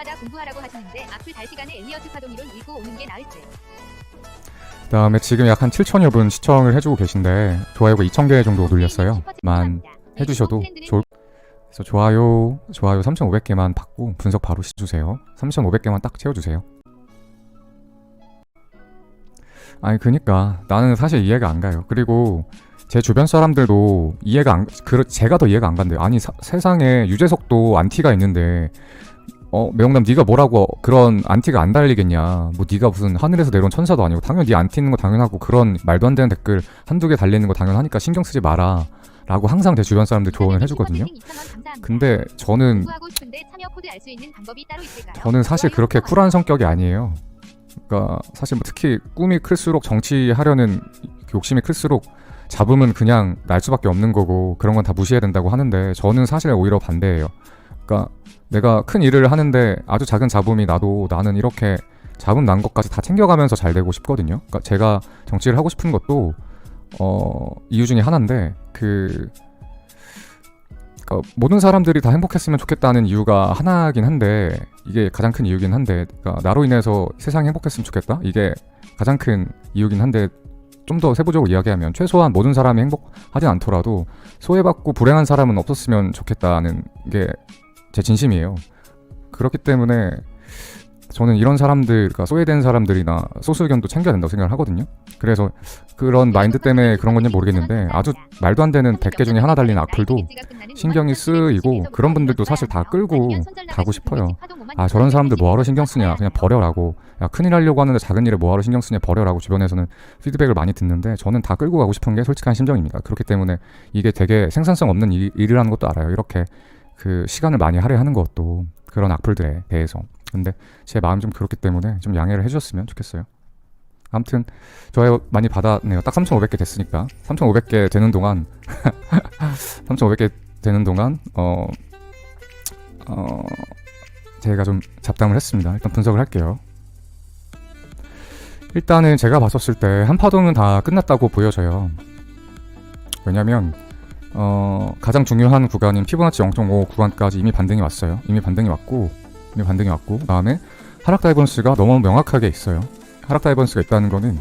때마다 공부하라고 하시는데 앞을 달 시간에 엘리어트 파동 이론 읽고 오는 게 나을지. 그 다음에 지금 약 한 7천여 분 시청을 해주고 계신데 좋아요가 2,000개 정도 눌렸어요. 만 해주셔도 좋을. 그래서 좋아요 3,500개만 받고 분석 바로 시주세요. 3,500개만 딱 채워주세요. 아니 그니까 나는 사실 이해가 안 가요. 그리고 제 주변 사람들도 제가 더 이해가 안 간대요. 아니 세상에 유재석도 안티가 있는데 매형남 네가 뭐라고 그런 안티가 안 달리겠냐. 뭐 네가 무슨 하늘에서 내려온 천사도 아니고 당연히 네 안티 있는 거 당연하고 그런 말도 안 되는 댓글 한두 개 달리는 거 당연하니까 신경 쓰지 마라 라고 항상 제 주변 사람들 조언을 해주거든요. 근데 저는 사실 그렇게 쿨한 성격이 아니에요. 그러니까 사실 뭐 특히 꿈이 클수록 정치하려는 욕심이 클수록 잡음은 그냥 날 수밖에 없는 거고 그런 건 다 무시해야 된다고 하는데 저는 사실 오히려 반대예요. 그러니까 내가 큰 일을 하는데 아주 작은 잡음이 나도 나는 이렇게 잡음 난 것까지 다 챙겨가면서 잘 되고 싶거든요. 그러니까 제가 정치를 하고 싶은 것도 이유 중에 하나인데 그러니까 모든 사람들이 다 행복했으면 좋겠다는 이유가 하나긴 한데 이게 가장 큰 이유긴 한데 그러니까 나로 인해서 세상이 행복했으면 좋겠다 이게 가장 큰 이유긴 한데 좀 더 세부적으로 이야기하면 최소한 모든 사람이 행복하진 않더라도 소외받고 불행한 사람은 없었으면 좋겠다는 게 제 진심이에요. 그렇기 때문에 저는 이런 사람들, 그러니까 소외된 사람들이나 소수 의견도 챙겨야 된다고 생각을 하거든요. 그래서 그런 마인드 때문에 그런 건지 모르겠는데 아주 말도 안 되는 100개 중에 하나 달린 악플도 신경이 쓰이고 그런 분들도 사실 다 끌고 가고 싶어요. 아 저런 사람들 뭐하러 신경 쓰냐 그냥 버려라고. 야 큰일 하려고 하는데 작은 일에 뭐하러 신경 쓰냐 버려라고 주변에서는 피드백을 많이 듣는데 저는 다 끌고 가고 싶은 게 솔직한 심정입니다. 그렇기 때문에 이게 되게 생산성 없는 일이라는 것도 알아요. 이렇게 시간을 많이 할애하는 것도 그런 악플들에 대해서. 근데 제 마음이 좀 그렇기 때문에 좀 양해를 해주셨으면 좋겠어요. 아무튼 좋아요 많이 받았네요. 딱 3,500개 됐으니까 3,500개 되는 동안 3,500개 되는 동안 제가 좀 잡담을 했습니다. 일단 분석을 할게요. 일단은 제가 봤었을 때 한파동은 다 끝났다고 보여져요. 왜냐면 가장 중요한 구간인 피보나치 0.5 구간까지 이미 반등이 왔어요. 이미 반등이 왔고 그 다음에 하락 다이버런스가 너무 명확하게 있어요. 하락 다이버런스가 있다는 거는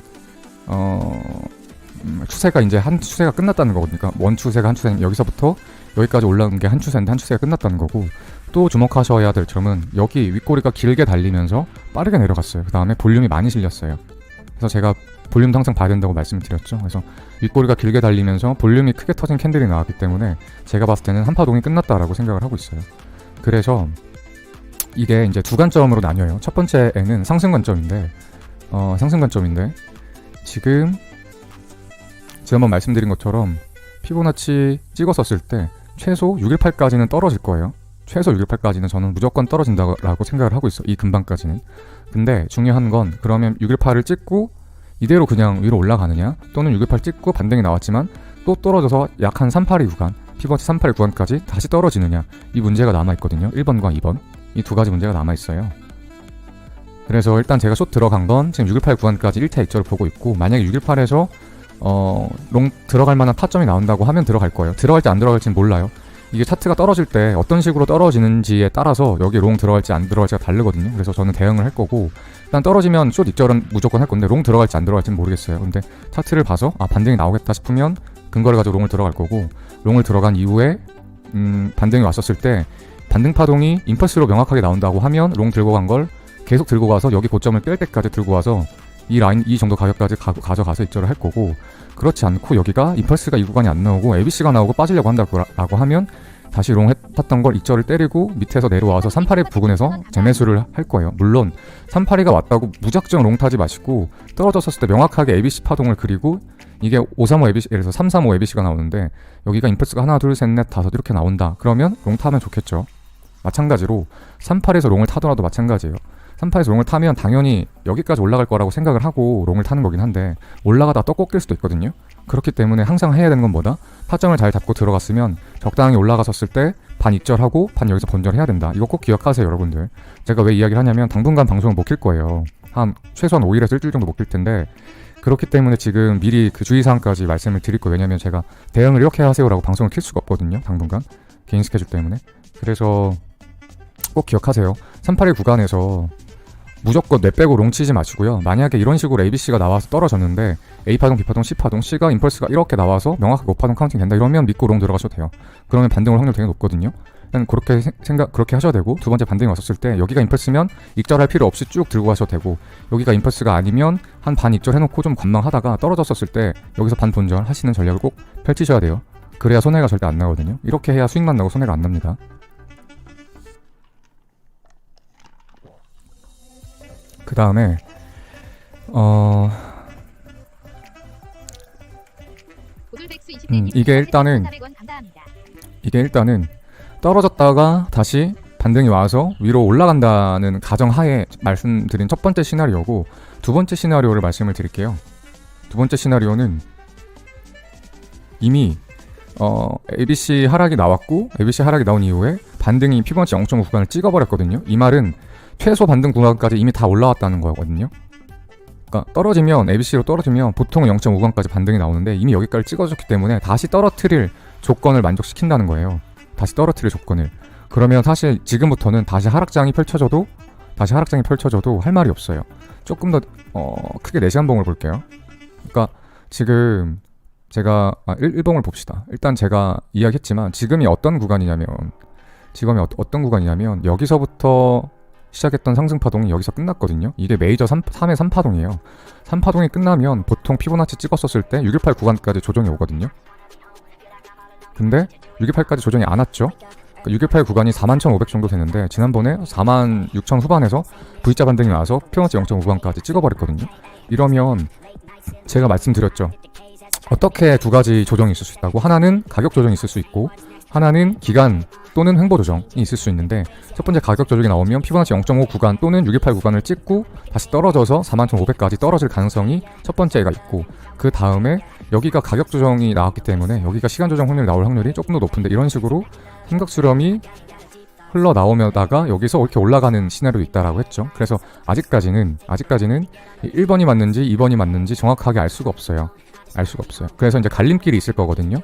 추세가 이제 한 추세가 끝났다는 거거든요. 그러니까 원 추세가 한 추세는 여기서부터 여기까지 올라온 게 한 추세인데 한 추세가 끝났다는 거고 또 주목하셔야 될 점은 여기 윗꼬리가 길게 달리면서 빠르게 내려갔어요. 그 다음에 볼륨이 많이 실렸어요. 그래서 제가 볼륨도 항상 봐야 된다고 말씀을 드렸죠. 그래서 윗꼬리가 길게 달리면서 볼륨이 크게 터진 캔들이 나왔기 때문에 제가 봤을 때는 한파동이 끝났다라고 생각을 하고 있어요. 그래서 이게 이제 두 관점으로 나뉘어요. 첫 번째에는 상승 관점인데 지금 제가 한번 말씀드린 것처럼 피보나치 찍었었을 때 최소 618까지는 떨어질 거예요. 최소 618까지는 저는 무조건 떨어진다고 생각을 하고 있어. 이 근방까지는. 근데 중요한 건 그러면 618을 찍고 이대로 그냥 위로 올라가느냐 또는 618 찍고 반등이 나왔지만 또 떨어져서 약 한 382 구간 피보나치 382 구간까지 다시 떨어지느냐 이 문제가 남아있거든요. 1번과 2번 이 두 가지 문제가 남아있어요. 그래서 일단 제가 숏 들어간 건 지금 618 구간까지 1타 2절을 보고 있고 만약에 618에서 롱 들어갈 만한 타점이 나온다고 하면 들어갈 거예요. 들어갈지 안 들어갈지는 몰라요. 이게 차트가 떨어질 때 어떤 식으로 떨어지는지에 따라서 여기 롱 들어갈지 안 들어갈지가 다르거든요. 그래서 저는 대응을 할 거고 일단 떨어지면 숏 2절은 무조건 할 건데 롱 들어갈지 안 들어갈지는 모르겠어요. 근데 차트를 봐서 반등이 나오겠다 싶으면 근거를 가지고 롱을 들어갈 거고 롱을 들어간 이후에 반등이 왔었을 때 반등 파동이 임펄스로 명확하게 나온다고 하면 롱 들고 간 걸 계속 들고 가서 여기 고점을 깰 때까지 들고 와서 이 라인 이 정도 가격까지 가져가서 입절을 할 거고 그렇지 않고 여기가 임펄스가 이 구간이 안 나오고 ABC가 나오고 빠지려고 한다고 하면 다시 롱 탔던 걸 입절을 때리고 밑에서 내려와서 382 부근에서 재매수를 할 거예요. 물론 382가 왔다고 무작정 롱 타지 마시고 떨어졌을 때 명확하게 ABC 파동을 그리고 이게 535 ABC 예를 들어서 335 ABC가 나오는데 여기가 임펄스가 하나 둘 셋 넷 다섯 이렇게 나온다. 그러면 롱 타면 좋겠죠. 마찬가지로 38에서 롱을 타더라도 마찬가지예요. 38에서 롱을 타면 당연히 여기까지 올라갈 거라고 생각을 하고 롱을 타는 거긴 한데 올라가다 또 꺾일 수도 있거든요. 그렇기 때문에 항상 해야 되는 건 뭐다? 타점을 잘 잡고 들어갔으면 적당히 올라갔었을 때 반 입절하고 반 여기서 번절해야 된다. 이거 꼭 기억하세요 여러분들. 제가 왜 이야기를 하냐면 당분간 방송을 못 킬 거예요. 한 최소한 5일에서 일주일 정도 못 킬 텐데 그렇기 때문에 지금 미리 그 주의사항까지 말씀을 드릴 거예요. 왜냐면 제가 대응을 이렇게 하세요라고 방송을 킬 수가 없거든요. 당분간 개인 스케줄 때문에. 그래서 꼭 기억하세요. 381 구간에서 무조건 뇌 빼고 롱 치지 마시고요. 만약에 이런 식으로 ABC가 나와서 떨어졌는데 A파동, B파동, C파동, C가 임펄스가 이렇게 나와서 명확하게 5파동 카운팅 된다 이러면 믿고 롱 들어가셔도 돼요. 그러면 반등 올 확률 되게 높거든요. 일단 그렇게 하셔야 되고, 두 번째 반등이 왔었을 때 여기가 임펄스면 익절할 필요 없이 쭉 들고 가셔도 되고, 여기가 임펄스가 아니면 한 반 익절 해놓고 좀 관망하다가 떨어졌었을 때 여기서 반 본절 하시는 전략을 꼭 펼치셔야 돼요. 그래야 손해가 절대 안 나거든요. 이렇게 해야 수익만 나고 손해가 안 납니다. 그 다음에 이게 일단은 떨어졌다가 다시 반등이 와서 위로 올라간다는 가정하에 말씀드린 첫 번째 시나리오고, 두 번째 시나리오를 말씀을 드릴게요. 두 번째 시나리오는 이미 ABC 하락이 나왔고, ABC 하락이 나온 이후에 반등이 피보나치 0.5 구간을 찍어버렸거든요. 이 말은 최소 반등 구간까지 이미 다 올라왔다는 거거든요. 그러니까 떨어지면, ABC로 떨어지면 보통 0.5 구간까지 반등이 나오는데 이미 여기까지 찍어줬기 때문에 다시 떨어뜨릴 조건을 만족시킨다는 거예요. 다시 떨어뜨릴 조건을. 그러면 사실 지금부터는 다시 하락장이 펼쳐져도 할 말이 없어요. 조금 더 크게 내시한봉을 볼게요. 그러니까 지금 제가 1봉을 봅시다. 일단 제가 이야기했지만 지금이 어떤 구간이냐면 여기서부터 시작했던 상승파동이 여기서 끝났거든요. 이게 메이저 3의 3파동이에요. 3파동이 끝나면 보통 피보나치 찍었었을 때 618 구간까지 조정이 오거든요. 근데 618까지 조정이 안 왔죠. 618 구간이 41,500 정도 되는데 지난번에 46,000 후반에서 V자 반등이 나와서 피보나치 0.5 구간까지 찍어버렸거든요. 이러면 제가 말씀드렸죠. 어떻게 두 가지 조정이 있을 수 있다고? 하나는 가격 조정이 있을 수 있고, 하나는 기간 또는 횡보 조정이 있을 수 있는데, 첫 번째 가격 조정이 나오면 피보나치 0.5 구간 또는 618 구간을 찍고 다시 떨어져서 41,500까지 떨어질 가능성이 첫 번째가 있고, 그 다음에 여기가 가격 조정이 나왔기 때문에 여기가 시간 조정 확률이 나올 확률이 조금 더 높은데, 이런 식으로 삼각 수렴이 흘러나오다가 여기서 이렇게 올라가는 시나리오도 있다라고 했죠. 그래서 아직까지는 1번이 맞는지 2번이 맞는지 정확하게 알 수가 없어요. 그래서 이제 갈림길이 있을 거거든요.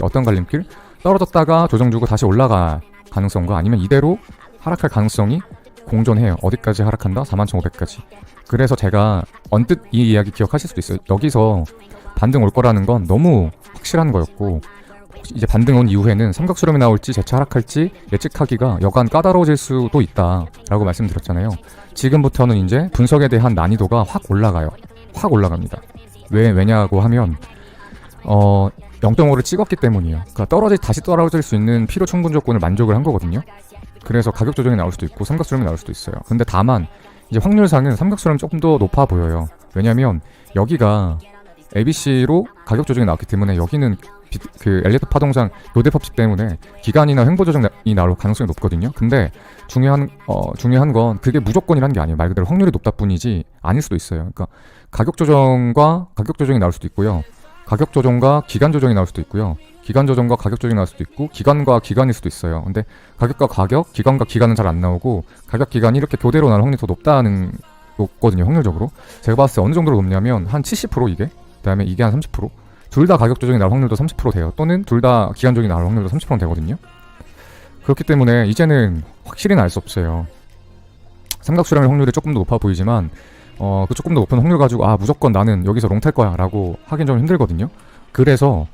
어떤 갈림길? 떨어졌다가 조정 주고 다시 올라갈 가능성과, 아니면 이대로 하락할 가능성이 공존해요. 어디까지 하락한다? 41,500까지. 그래서 제가 언뜻 이 이야기 기억하실 수도 있어요. 여기서 반등 올 거라는 건 너무 확실한 거였고, 이제 반등 온 이후에는 삼각수렴이 나올지 재차 하락할지 예측하기가 여간 까다로워질 수도 있다라고 말씀드렸잖아요. 지금부터는 이제 분석에 대한 난이도가 확 올라갑니다. 왜냐고 하면 0.5를 찍었기 때문이에요. 그러니까 다시 떨어질 수 있는 필요 충분 조건을 만족을 한 거거든요. 그래서 가격 조정이 나올 수도 있고 삼각수렴이 나올 수도 있어요. 근데 다만 이제 확률상은 삼각수렴이 조금 더 높아 보여요. 왜냐면 여기가 ABC로 가격 조정이 나왔기 때문에 여기는 그 엘리어트 파동상 요대 법칙 때문에 기간이나 횡보 조정이 나올 가능성이 높거든요. 근데 중요한 건 그게 무조건이라는 게 아니에요. 말 그대로 확률이 높다 뿐이지 아닐 수도 있어요. 그러니까 가격 조정이 나올 수도 있고요. 가격 조정과 기간 조정이 나올 수도 있고요. 기간 조정과 가격 조정이 나올 수도 있고, 기간과 기간일 수도 있어요. 근데 가격과 가격, 기간과 기간은 잘 안 나오고, 가격 기간이 이렇게 교대로 나올 확률이 더 높거든요. 확률적으로. 제가 봤을 때 어느 정도로 높냐면 한 70% 이게, 그다음에 이게 한 30%. 둘 다 가격 조정이 나올 확률도 30% 돼요. 또는 둘 다 기간 조정이 나올 확률도 30% 되거든요. 그렇기 때문에 이제는 확실히는 알 수 없어요. 삼각수렴의 확률이 조금 더 높아 보이지만 그 조금 더 높은 확률 가지고 무조건 나는 여기서 롱 탈 거야 라고 하긴 좀 힘들거든요. 그래서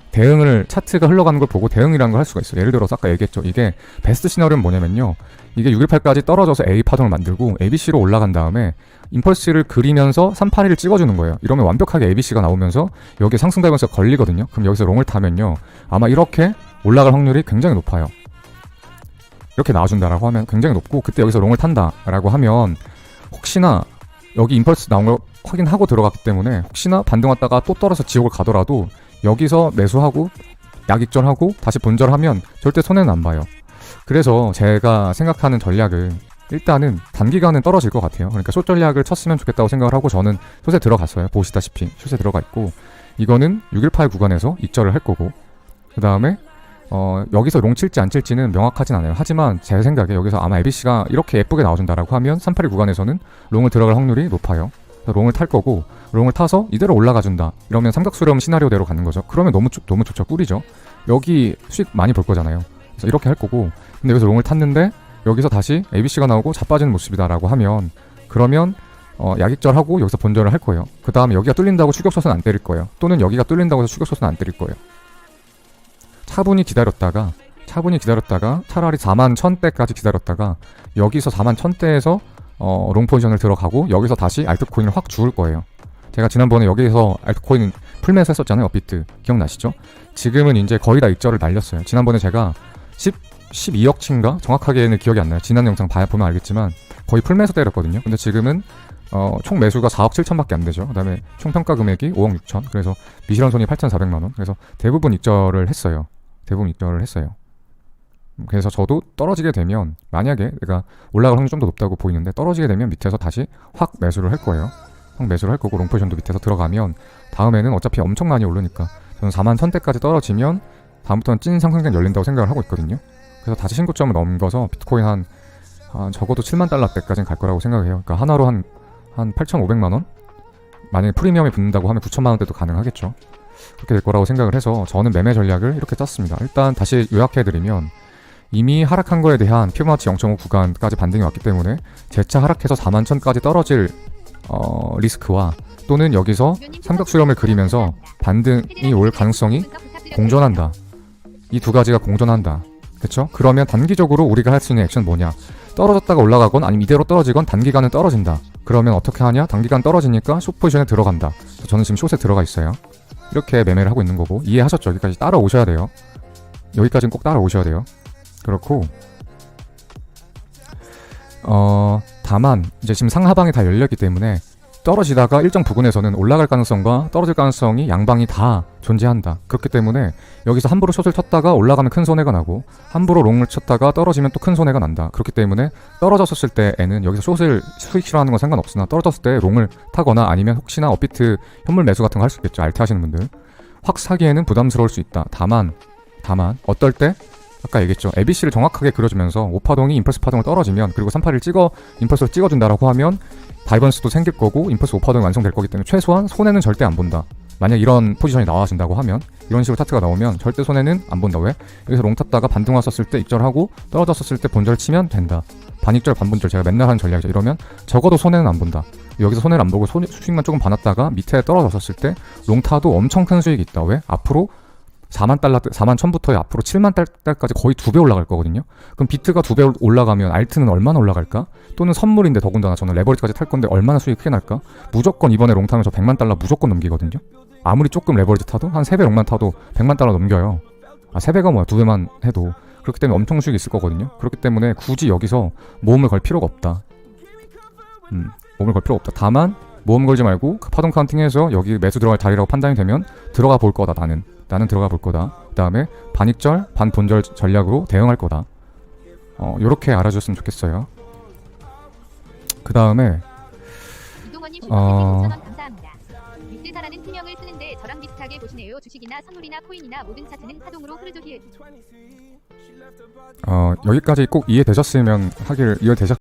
차트가 흘러가는 걸 보고 대응이라는 걸 할 수가 있어요. 예를 들어서 아까 얘기했죠. 이게 베스트 시나리오는 뭐냐면요, 이게 618까지 떨어져서 A 파동을 만들고 ABC로 올라간 다음에 임펄스를 그리면서 381을 찍어주는 거예요. 이러면 완벽하게 ABC가 나오면서 여기에 상승 밸런스가 걸리거든요. 그럼 여기서 롱을 타면요, 아마 이렇게 올라갈 확률이 굉장히 높아요. 이렇게 나와준다라고 하면 굉장히 높고, 그때 여기서 롱을 탄다라고 하면 혹시나 여기 임펄스 나온 걸 확인하고 들어갔기 때문에 혹시나 반등 왔다가 또 떨어서 지옥을 가더라도 여기서 매수하고 약익절하고 다시 본절하면 절대 손해는 안 봐요. 그래서 제가 생각하는 전략은 일단은 단기간은 떨어질 것 같아요. 그러니까 숏 전략을 쳤으면 좋겠다고 생각을 하고 저는 숏에 들어갔어요. 보시다시피 숏에 들어가 있고, 이거는 618 구간에서 익절을 할 거고, 그 다음에 여기서 롱 칠지 안 칠지는 명확하진 않아요. 하지만 제 생각에 여기서 아마 ABC가 이렇게 예쁘게 나와준다라고 하면 381 구간에서는 롱을 들어갈 확률이 높아요. 롱을 탈 거고, 롱을 타서 이대로 올라가준다 이러면 삼각수렴 시나리오대로 가는 거죠. 그러면 너무 좋죠. 꿀이죠. 여기 수익 많이 볼 거잖아요. 그래서 이렇게 할 거고, 근데 여기서 롱을 탔는데 여기서 다시 ABC가 나오고 자빠지는 모습이다라고 하면 그러면 약익절하고 여기서 본절을 할 거예요. 그 다음에 여기가 뚫린다고 추격수는 안 때릴 거예요. 또는 여기가 뚫린다고 해서 추격수는 안 때릴 거예요. 차분히 기다렸다가 차라리 41,000대까지 기다렸다가 여기서 41,000대에서 롱 포지션을 들어가고 여기서 다시 알트코인을 확 주울 거예요. 제가 지난번에 여기에서 알트코인 풀매수 했었잖아요. 업비트 기억나시죠? 지금은 이제 거의 다 익절을 날렸어요. 지난번에 제가 12억치인가? 정확하게는 기억이 안 나요. 지난 영상 보면 알겠지만 거의 풀매수 때렸거든요. 근데 지금은 총 매수가 4억 7천밖에 안 되죠. 그 다음에 총 평가 금액이 5억 6천. 그래서 미실현 손이 8,400만원. 그래서 대부분 익절을 했어요. 그래서 저도 떨어지게 되면 만약에 내가 올라갈 확률이 좀 더 높다고 보이는데 떨어지게 되면 밑에서 다시 확 매수를 할 거예요. 확 매수를 할 거고 롱포지션도 밑에서 들어가면 다음에는 어차피 엄청 많이 오르니까 저는 41,000대까지 떨어지면 다음부터는 찐 상승장 열린다고 생각을 하고 있거든요. 그래서 다시 신고점을 넘겨서 비트코인 한 적어도 7만 달러대까지는 갈 거라고 생각해요. 그러니까 하나로 한 8,500만원? 만약에 프리미엄이 붙는다고 하면 9천만원대도 가능하겠죠. 그렇게 될 거라고 생각을 해서 저는 매매 전략을 이렇게 짰습니다. 일단 다시 요약해드리면 이미 하락한 거에 대한 피보나치 0.5 구간까지 반등이 왔기 때문에 재차 하락해서 41,000까지 떨어질 리스크와 또는 여기서 삼각 수렴을 그리면서 반등이 올 가능성이 공존한다. 이 두 가지가 공존한다. 그쵸? 그러면 단기적으로 우리가 할 수 있는 액션 뭐냐? 떨어졌다가 올라가건 아니면 이대로 떨어지건 단기간은 떨어진다. 그러면 어떻게 하냐? 단기간 떨어지니까 숏 포지션에 들어간다. 저는 지금 숏에 들어가 있어요. 이렇게 매매를 하고 있는 거고 이해하셨죠? 여기까지 따라오셔야 돼요. 여기까지는 꼭 따라오셔야 돼요. 그렇고 다만 이제 지금 상하방이 다 열렸기 때문에 떨어지다가 일정 부근에서는 올라갈 가능성과 떨어질 가능성이 양방이 다 존재한다. 그렇기 때문에 여기서 함부로 숏을 쳤다가 올라가면 큰 손해가 나고 함부로 롱을 쳤다가 떨어지면 또 큰 손해가 난다. 그렇기 때문에 떨어졌을 때에는 여기서 숏을 수익 실현하는 건 상관없으나 떨어졌을 때 롱을 타거나 아니면 혹시나 업비트 현물 매수 같은 거 할 수 있겠죠. 알트 하시는 분들 확 사기에는 부담스러울 수 있다. 다만 어떨 때 아까 얘기했죠. ABC를 정확하게 그려주면서 5파동이 임펄스 파동을 떨어지면 그리고 3파를 임펄스를 찍어준다라고 하면 다이버넌스도 생길 거고 임펄스 5파동이 완성될 거기 때문에 최소한 손해는 절대 안 본다. 만약 이런 포지션이 나와진다고 하면 이런 식으로 차트가 나오면 절대 손해는 안 본다. 왜? 여기서 롱 탔다가 반등 왔었을 때 익절하고 떨어졌었을 때 본절 치면 된다. 반익절 반본절 제가 맨날 하는 전략이죠. 이러면 적어도 손해는 안 본다. 여기서 손해를 안 보고 수익만 조금 받았다가 밑에 떨어졌었을 때 롱 타도 엄청 큰 수익이 있다. 왜? 앞으로 41,000부터 앞으로 7만 달까지 거의 2배 올라갈 거거든요. 그럼 비트가 2배 올라가면 알트는 얼마나 올라갈까? 또는 선물인데 더군다나 저는 레버리지까지 탈 건데 얼마나 수익이 크게 날까? 무조건 이번에 롱 타면 저 100만 달러 무조건 넘기거든요. 아무리 조금 레버리지 타도 한 3배 롱만 타도 100만 달러 넘겨요. 3배가 뭐야 2배만 해도. 그렇기 때문에 엄청 수익이 있을 거거든요. 그렇기 때문에 굳이 여기서 모험을 걸 필요가 없다. 모험을 걸 필요가 없다. 다만 모험 걸지 말고 파동 카운팅해서 여기 매수 들어갈 자리라고 판단이 되면 들어가 볼 거다. 나는 들어가 볼 거다. 그 다음에 반익절, 반본절 전략으로 대응할 거다. 요렇게 알아줬으면 좋겠어요. 그 다음에 이동원님 5,000원 감사합니다. 윗대사라는 팀명을 쓰는데 저랑 비슷하게 보시네요. 주식이나 선물이나 코인이나 모든 차트는 파동으로 흐르죠. 여기까지 꼭 이해되셨으면 이해되셨